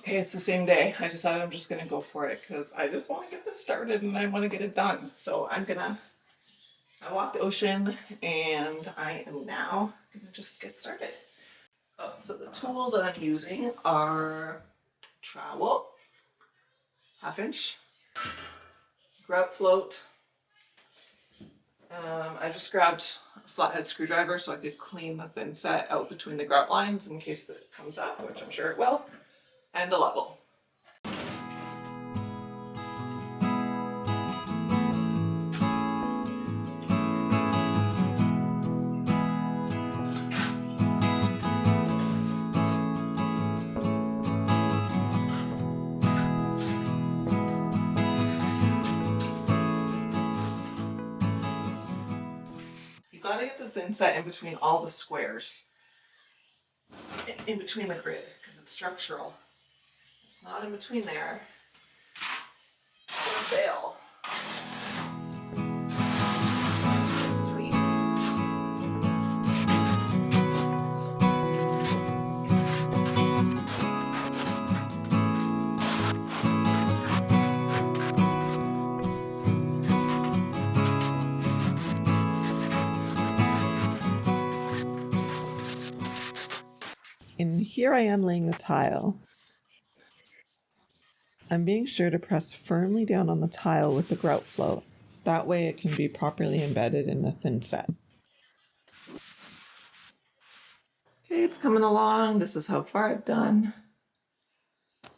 Okay, it's the same day. I decided I'm just gonna go for it because I just want to get this started and I want to get it done. So I walked the ocean and I am now gonna just get started. So the tools that I'm using are trowel, 1/2 inch, grout float. I just grabbed a flathead screwdriver so I could clean the thin set out between the grout lines in case that comes up, which I'm sure it will, and the level. You gotta get the thin set in between all the squares, in between the grid, because it's structural. If it's not in between there, it's gonna fail. And here I am laying the tile. I'm being sure to press firmly down on the tile with the grout float. That way it can be properly embedded in the thin set. Okay, it's coming along. This is how far I've done. I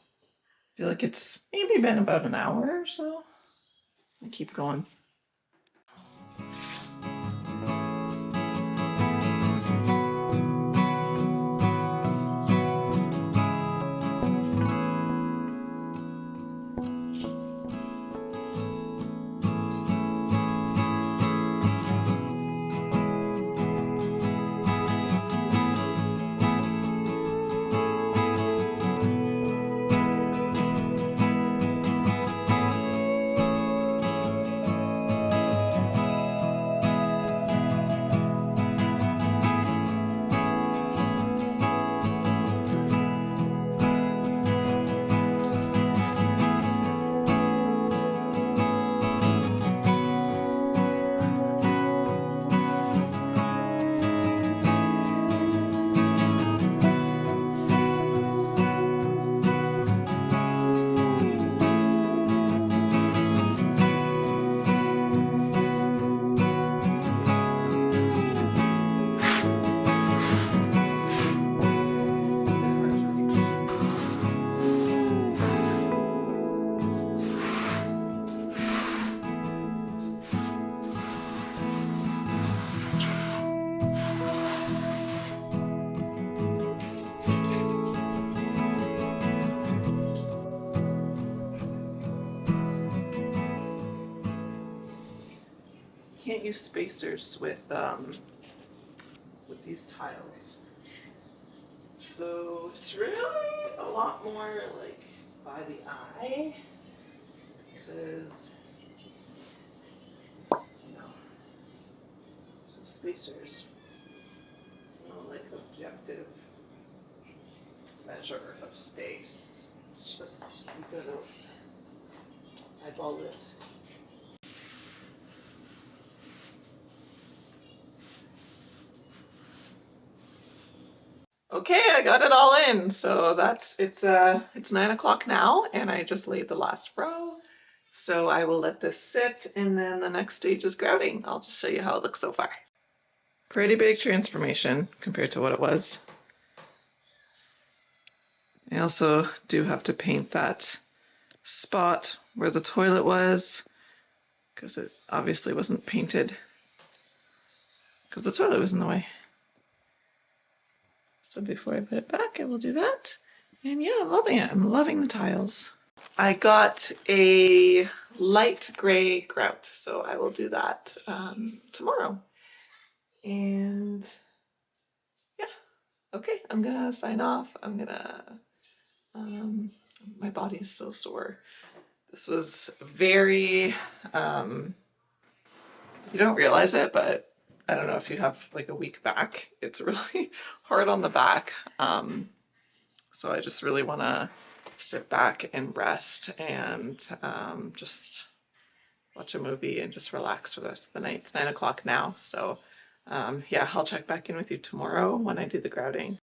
feel like it's maybe been about an hour or so. I keep going. Can't use spacers with these tiles. So it's really a lot more like by the eye, because so spacers, it's no like objective measure of space. It's just you gotta eyeball it. Okay, I got it all in. So it's 9 o'clock now and I just laid the last row. So I will let this sit and then the next stage is grouting. I'll just show you how it looks so far. Pretty big transformation compared to what it was. I also do have to paint that spot where the toilet was because it obviously wasn't painted because the toilet was in the way. So before I put it back, I will do that. And yeah, I'm loving it. I'm loving the tiles. I got a light gray grout, so I will do that tomorrow. And yeah, okay, I'm gonna sign off. I'm gonna, my body is so sore. This was very, you don't realize it, but I don't know if you have like a weak back, it's really hard on the back. So I just really want to sit back and rest and just watch a movie and just relax for the rest of the night. It's 9 o'clock now, so yeah, I'll check back in with you tomorrow when I do the grouting.